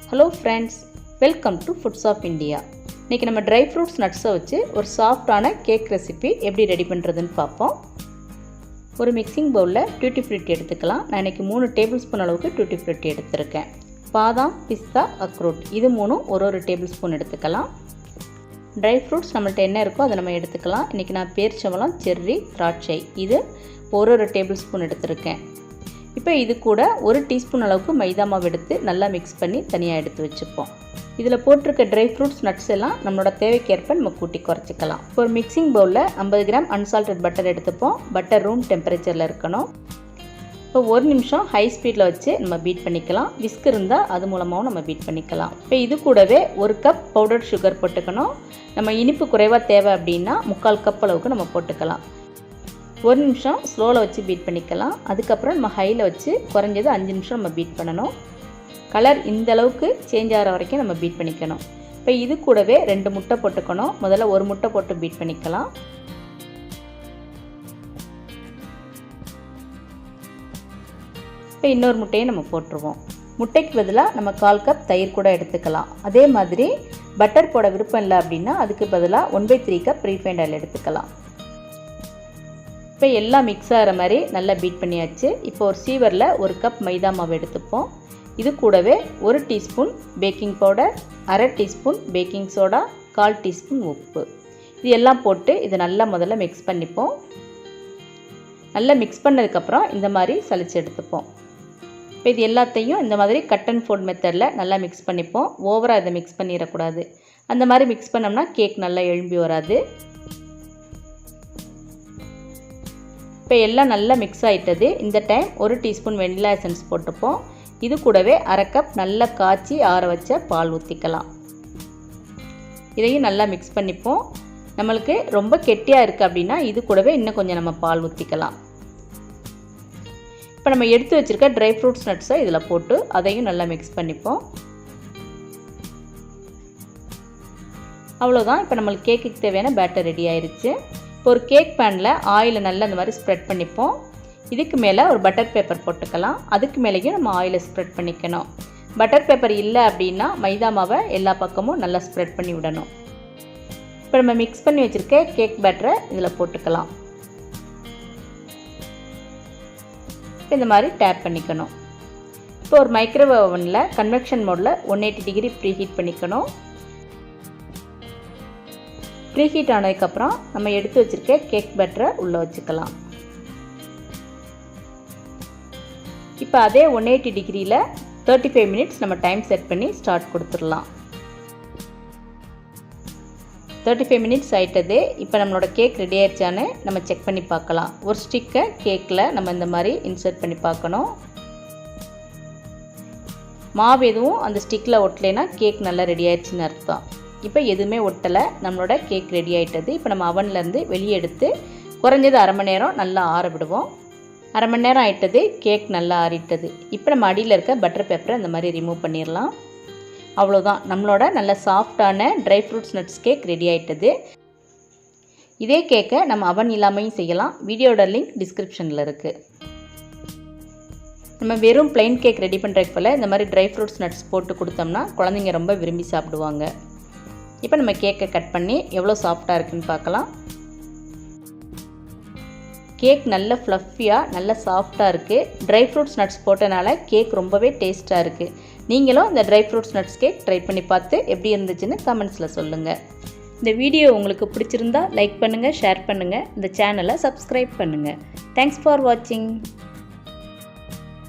Hello friends, welcome to Foods of India. இன்னைக்கு நம்ம dry fruits nuts வச்சு ஒரு சாஃப்ட்டான கேக் ரெசிபி எப்படி ரெடி பண்றதுன்னு பாப்போம். ஒரு மிக்சிங் பவுல்ல Tutti Frutti எடுத்துக்கலாம். நான் இன்னைக்கு 3 டேபிள்ஸ்பூன் அளவுக்கு Tutti Frutti எடுத்துர்க்கேன். பாதாம், பிஸ்தா, அக்ரூட் இது மூணும் ஒரு டேபிள்ஸ்பூன் எடுத்துக்கலாம். dry fruits நம்மள்ட்ட என்ன இருக்கோ அதை நம்ம எடுத்துக்கலாம். இன்னைக்கு நான் பேரிச்சம்பழம், செர்ரி, திராட்சை இது ஒரு டேபிள்ஸ்பூன் எடுத்துர்க்கேன். இப்போ இது கூட 1 டீஸ்பூன் அளவுக்கு மைதா மாவு எடுத்து நல்லா மிக்ஸ் பண்ணி தனியாக எடுத்து வச்சுப்போம். இதில் போட்டிருக்க ட்ரை ஃப்ரூட்ஸ் நட்ஸ் எல்லாம் நம்மளோட தேவைக்கேற்ப நம்ம கூட்டி குறைச்சிக்கலாம். இப்போ ஒரு மிக்சிங் பவுலில் 50 கிராம் அன்சால்டட் பட்டர் எடுத்துப்போம். பட்டர் ரூம் டெம்பரேச்சரில் இருக்கணும். இப்போ 1 நிமிஷம் ஹை ஸ்பீடில் வச்சு நம்ம பீட் பண்ணிக்கலாம். விஸ்க் இருந்தால் அது மூலமாகவும் நம்ம பீட் பண்ணிக்கலாம். இப்போ இது கூடவே 1 கப் பவுடர் சுகர் போட்டுக்கணும். நம்ம இனிப்பு குறைவாக தேவை அப்படின்னா 3/4 கப் அளவுக்கு நம்ம போட்டுக்கலாம். 1 நிமிஷம் ஸ்லோவில் வச்சு பீட் பண்ணிக்கலாம். அதுக்கப்புறம் நம்ம ஹையில் வச்சு குறைஞ்சது 5 நிமிஷம் நம்ம பீட் பண்ணணும். கலர் இந்த அளவுக்கு சேஞ்ச் ஆகிற வரைக்கும் நம்ம பீட் பண்ணிக்கணும். இப்போ இது கூடவே 2 முட்டை போட்டுக்கணும். முதல்ல 1 முட்டை போட்டு பீட் பண்ணிக்கலாம். இப்போ இன்னொரு முட்டையை நம்ம போட்டுருவோம். முட்டைக்கு பதிலாக நம்ம 1/4 கப் தயிர் கூட எடுத்துக்கலாம். அதே மாதிரி பட்டர் போட விருப்பம் இல்லை அப்படின்னா அதுக்கு பதிலாக 1/3 கப் ரீஃபைண்ட் ஆயில் எடுத்துக்கலாம். இப்போ எல்லாம் மிக்ஸ் ஆகிற மாதிரி நல்லா பீட் பண்ணியாச்சு. இப்போ ஒரு சீவரில் 1 கப் மைதா மாவு எடுத்துப்போம். இது கூடவே 1 teaspoon baking powder, 1/2 teaspoon baking soda, 1/4 teaspoon உப்பு இது எல்லாம் போட்டு இதை நல்லா முதல்ல மிக்ஸ் பண்ணிப்போம். நல்லா மிக்ஸ் பண்ணதுக்கப்புறம் இந்த மாதிரி சலிச்சு எடுத்துப்போம். இப்போ இது எல்லாத்தையும் இந்த மாதிரி கட் அண்ட் ஃபோல்ட் மெத்தடில் நல்லா மிக்ஸ் பண்ணிப்போம். ஓவராக இதை மிக்ஸ் பண்ணிடக்கூடாது. அந்த மாதிரி மிக்ஸ் பண்ணோம்னா கேக் நல்லா எழும்பி வராது. இப்போ எல்லாம் நல்லா மிக்ஸ் ஆகிட்டது. இந்த டைம் 1 டீஸ்பூன் வெனிலா எசன்ஸ் போட்டுப்போம். இது கூடவே 1/2 கப் நல்லா காய்ச்சி ஆற வச்ச பால் ஊற்றிக்கலாம். இதையும் நல்லா மிக்ஸ் பண்ணிப்போம். நம்மளுக்கு ரொம்ப கெட்டியாக இருக்குது அப்படின்னா இது கூடவே இன்னும் கொஞ்சம் நம்ம பால் ஊற்றிக்கலாம். இப்போ நம்ம எடுத்து வச்சுருக்க ட்ரை ஃப்ரூட்ஸ் நட்ஸை இதில் போட்டு அதையும் நல்லா மிக்ஸ் பண்ணிப்போம். அவ்வளோதான். இப்போ நம்மளுக்கு கேக்குக்கு தேவையான பேட்டர் ரெடி ஆயிடுச்சு. இப்போ ஒரு கேக் பேனில் ஆயிலை நல்லா இந்த மாதிரி ஸ்ப்ரெட் பண்ணிப்போம். இதுக்கு மேலே ஒரு பட்டர் பேப்பர் போட்டுக்கலாம். அதுக்கு மேலேயும் நம்ம ஆயிலை ஸ்ப்ரெட் பண்ணிக்கணும். பட்டர் பேப்பர் இல்லை அப்படின்னா மைதா மாவை எல்லா பக்கமும் நல்லா ஸ்ப்ரெட் பண்ணி விடணும். இப்போ நம்ம மிக்ஸ் பண்ணி வச்சுருக்க கேக் பேட்டரை இதில் போட்டுக்கலாம். இந்த மாதிரி டேப் பண்ணிக்கணும். இப்போ ஒரு மைக்ரோவேவ் ஓவனில் கன்வெக்ஷன் மோடில் 180 டிகிரி ப்ரீ ஹீட் பண்ணிக்கணும். ப்ரீ ஹீட் ஆனதுக்கப்புறம் நம்ம எடுத்து வச்சுருக்க கேக் பேட்டரை உள்ளே வச்சுக்கலாம். இப்போ அதே 180 டிகிரியில் 35 மினிட்ஸ் நம்ம டைம் செட் பண்ணி ஸ்டார்ட் கொடுத்துடலாம். 35 மினிட்ஸ் ஆகிட்டது. இப்போ நம்மளோட கேக் ரெடி ஆயிடுச்சான்னு நம்ம செக் பண்ணி பார்க்கலாம். ஒரு ஸ்டிக்கை கேக்கில் நம்ம இந்த மாதிரி இன்சர்ட் பண்ணி பார்க்கணும். மாவு எதுவும் அந்த ஸ்டிக்கில் ஒட்டலைன்னா கேக் நல்லா ரெடி ஆயிடுச்சுன்னு அர்த்தம். இப்போ எதுவுமே ஒட்டலை. நம்மளோட கேக் ரெடி ஆகிட்டது. இப்போ நம்ம அவன்லேருந்து வெளியே எடுத்து குறைஞ்சது 1/2 மணி நேரம் நல்லா ஆற விடுவோம். 1/2 மணி நேரம் ஆகிட்டது. கேக் நல்லா ஆறிட்டது. இப்போ நம்ம அடியில் இருக்க பட்டர் பேப்பரை இந்த மாதிரி ரிமூவ் பண்ணிடலாம். அவ்வளோதான், நம்மளோட நல்ல சாஃப்டான dry fruits nuts cake ready ஆகிட்டது. இதே கேக்கை நம்ம அவன் இல்லாமையும் செய்யலாம். வீடியோட லிங்க் டிஸ்கிரிப்ஷனில் இருக்குது. நம்ம வெறும் பிளைன் கேக் ரெடி பண்ணுறதுக்கு போல் இந்த மாதிரி ட்ரை ஃப்ரூட்ஸ் நட்ஸ் போட்டு கொடுத்தோம்னா குழந்தைங்க ரொம்ப விரும்பி சாப்பிடுவாங்க. இப்போ நம்ம கேக்கை கட் பண்ணி எவ்வளோ சாஃப்டாக இருக்குன்னு பார்க்கலாம். கேக் நல்ல ஃப்ளஃபியாக நல்ல சாஃப்டாக இருக்குது. ட்ரை ஃப்ரூட்ஸ் நட்ஸ் போட்டனால கேக் ரொம்பவே டேஸ்ட்டாக இருக்குது. நீங்களும் இந்த try fruits nuts cake try பண்ணி பார்த்து எப்படி இருந்துச்சுன்னு கமெண்ட்ஸில் சொல்லுங்கள். இந்த வீடியோ உங்களுக்கு பிடிச்சிருந்தா லைக் பண்ணுங்கள், ஷேர் பண்ணுங்கள், இந்த சேனலை சப்ஸ்கிரைப் பண்ணுங்கள். தேங்க்ஸ் ஃபார் வாட்சிங்.